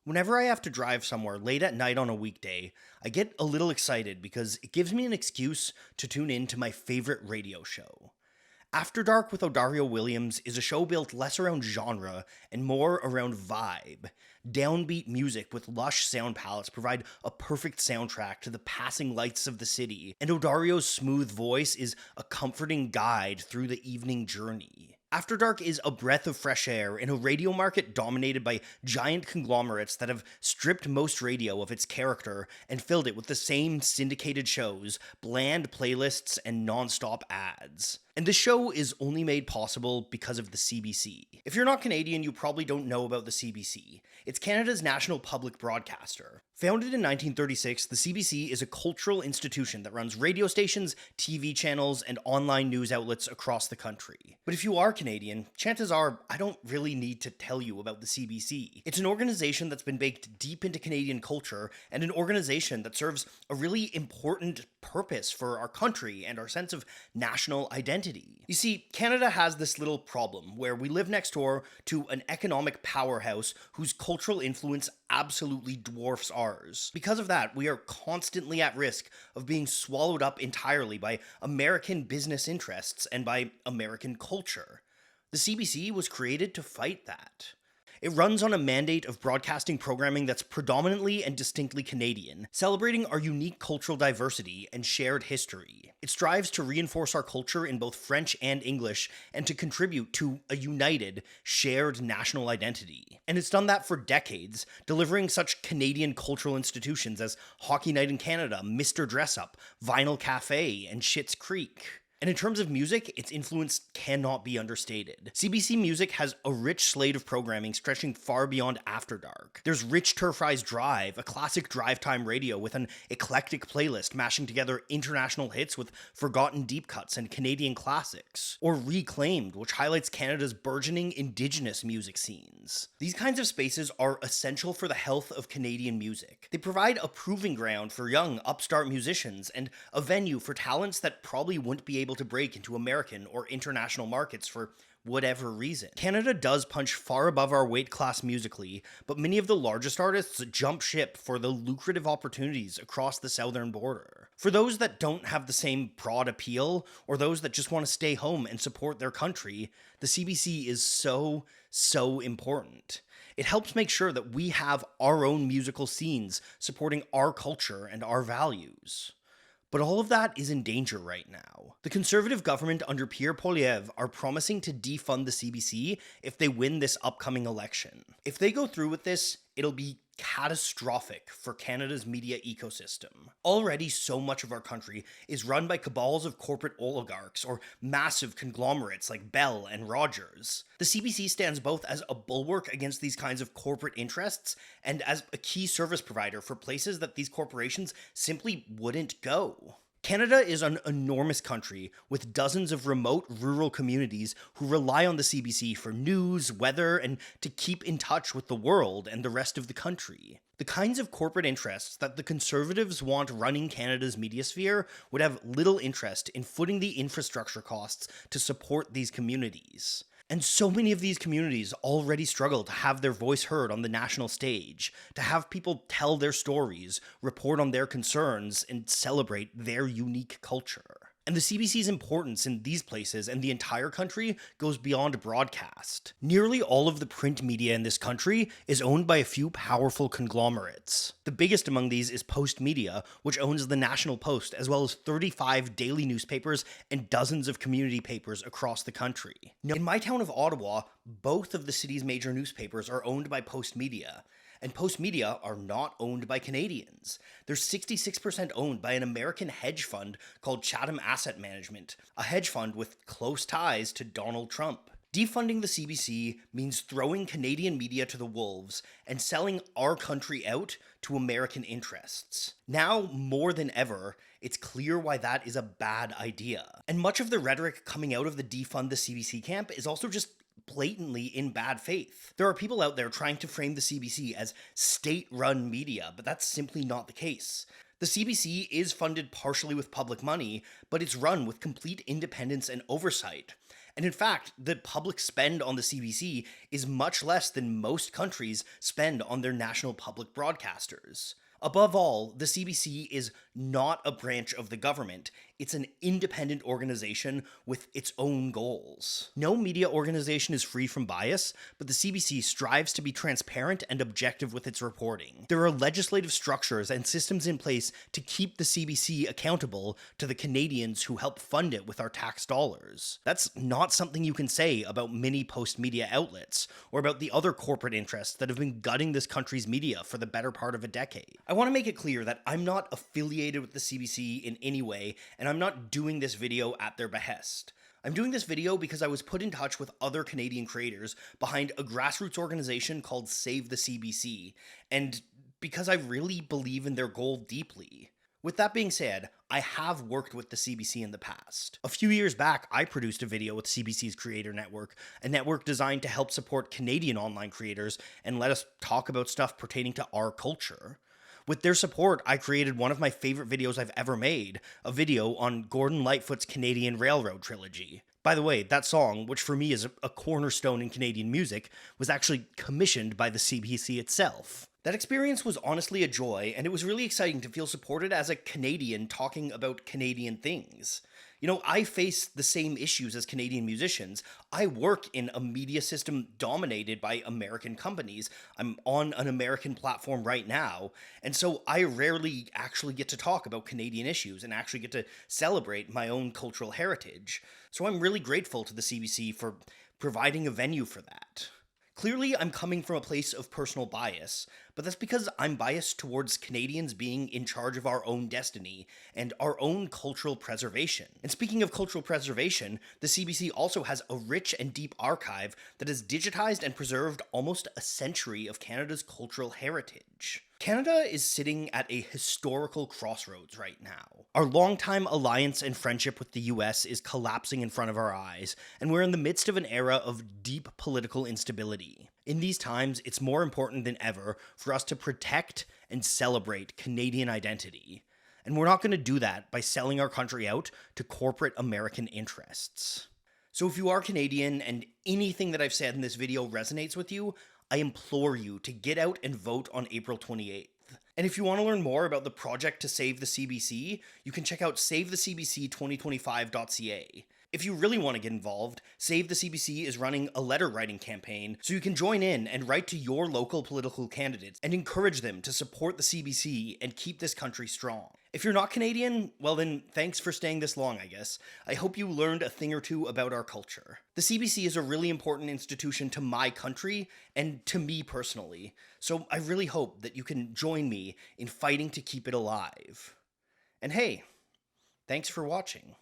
Whenever I have to drive somewhere late at night on a weekday, I get a little excited because it gives me an excuse to tune in to my favorite radio show. After Dark with Odario Williams is a show built less around genre and more around vibe. Downbeat music with lush sound palettes provide a perfect soundtrack to the passing lights of the city, and Odario's smooth voice is a comforting guide through the evening journey. After Dark is a breath of fresh air in a radio market dominated by giant conglomerates that have stripped most radio of its character and filled it with the same syndicated shows, bland playlists, and non-stop ads. And this show is only made possible because of the CBC. If you're not Canadian, you probably don't know about the CBC. It's Canada's national public broadcaster. Founded in 1936, the CBC is a cultural institution that runs radio stations, TV channels, and online news outlets across the country. But if you are Canadian, chances are I don't really need to tell you about the CBC. It's an organization that's been baked deep into Canadian culture, and an organization that serves a really important purpose for our country and our sense of national identity. You see, Canada has this little problem where we live next door to an economic powerhouse whose cultural influence absolutely dwarfs ours. Because of that, we are constantly at risk of being swallowed up entirely by American business interests and by American culture. The CBC was created to fight that. It runs on a mandate of broadcasting programming that's predominantly and distinctly Canadian, celebrating our unique cultural diversity and shared history. It strives to reinforce our culture in both French and English and to contribute to a united, shared national identity. And it's done that for decades, delivering such Canadian cultural institutions as Hockey Night in Canada, Mr. Dress Up, Vinyl Cafe, and Schitt's Creek. And in terms of music, its influence cannot be understated. CBC Music has a rich slate of programming stretching far beyond After Dark. There's Rich Turfry's Drive, a classic drive time radio with an eclectic playlist mashing together international hits with forgotten deep cuts and Canadian classics. Or Reclaimed, which highlights Canada's burgeoning Indigenous music scenes. These kinds of spaces are essential for the health of Canadian music. They provide a proving ground for young, upstart musicians and a venue for talents that probably wouldn't be able to break into American or international markets for whatever reason. Canada does punch far above our weight class musically, but many of the largest artists jump ship for the lucrative opportunities across the southern border. For those that don't have the same broad appeal, or those that just want to stay home and support their country, the CBC is so important. It helps make sure that we have our own musical scenes supporting our culture and our values. But all of that is in danger right now. The Conservative government under Pierre Poilievre are promising to defund the CBC if they win this upcoming election. If they go through with this, it'll be catastrophic for Canada's media ecosystem. Already so much of our country is run by cabals of corporate oligarchs or massive conglomerates like Bell and Rogers. The CBC stands both as a bulwark against these kinds of corporate interests and as a key service provider for places that these corporations simply wouldn't go. Canada is an enormous country with dozens of remote rural communities who rely on the CBC for news, weather, and to keep in touch with the world and the rest of the country. The kinds of corporate interests that the Conservatives want running Canada's media sphere would have little interest in footing the infrastructure costs to support these communities. And so many of these communities already struggle to have their voice heard on the national stage, to have people tell their stories, report on their concerns, and celebrate their unique culture. And the CBC's importance in these places and the entire country goes beyond broadcast. Nearly all of the print media in this country is owned by a few powerful conglomerates. The biggest among these is Post Media, which owns the National Post, as well as 35 daily newspapers and dozens of community papers across the country. Now, in my town of Ottawa, both of the city's major newspapers are owned by Post Media. And Post Media are not owned by Canadians. They're 66% owned by an American hedge fund called Chatham Asset Management, a hedge fund with close ties to Donald Trump. Defunding the CBC means throwing Canadian media to the wolves and selling our country out to American interests. Now, more than ever, it's clear why that is a bad idea. And much of the rhetoric coming out of the defund the CBC camp is also just blatantly in bad faith. There are people out there trying to frame the CBC as state-run media, but that's simply not the case. The CBC is funded partially with public money, but it's run with complete independence and oversight. And in fact, the public spend on the CBC is much less than most countries spend on their national public broadcasters. Above all, the CBC is not a branch of the government. It's an independent organization with its own goals. No media organization is free from bias, but the CBC strives to be transparent and objective with its reporting. There are legislative structures and systems in place to keep the CBC accountable to the Canadians who help fund it with our tax dollars. That's not something you can say about many post-media outlets, or about the other corporate interests that have been gutting this country's media for the better part of a decade. I want to make it clear that I'm not affiliated with the CBC in any way, and I'm not doing this video at their behest. I'm doing this video because I was put in touch with other Canadian creators behind a grassroots organization called Save the CBC, and because I really believe in their goal deeply. With that being said, I have worked with the CBC in the past. A few years back, I produced a video with CBC's Creator Network, a network designed to help support Canadian online creators and let us talk about stuff pertaining to our culture. With their support, I created one of my favorite videos I've ever made, a video on Gordon Lightfoot's Canadian Railroad trilogy. By the way, that song, which for me is a cornerstone in Canadian music, was actually commissioned by the CBC itself. That experience was honestly a joy, and it was really exciting to feel supported as a Canadian talking about Canadian things. You know, I face the same issues as Canadian musicians. I work in a media system dominated by American companies. I'm on an American platform right now, and so I rarely actually get to talk about Canadian issues and actually get to celebrate my own cultural heritage. So I'm really grateful to the CBC for providing a venue for that. Clearly, I'm coming from a place of personal bias, but that's because I'm biased towards Canadians being in charge of our own destiny and our own cultural preservation. And speaking of cultural preservation, the CBC also has a rich and deep archive that has digitized and preserved almost a century of Canada's cultural heritage. Canada is sitting at a historical crossroads right now. Our longtime alliance and friendship with the US is collapsing in front of our eyes, and we're in the midst of an era of deep political instability. In these times, it's more important than ever for us to protect and celebrate Canadian identity. And we're not going to do that by selling our country out to corporate American interests. So if you are Canadian and anything that I've said in this video resonates with you, I implore you to get out and vote on April 28th. And if you want to learn more about the project to save the CBC, you can check out savethecbc2025.ca. If you really want to get involved, Save the CBC is running a letter writing campaign, so you can join in and write to your local political candidates and encourage them to support the CBC and keep this country strong. If you're not Canadian, well then, thanks for staying this long, I guess. I hope you learned a thing or two about our culture. The CBC is a really important institution to my country and to me personally, so I really hope that you can join me in fighting to keep it alive. And hey, thanks for watching.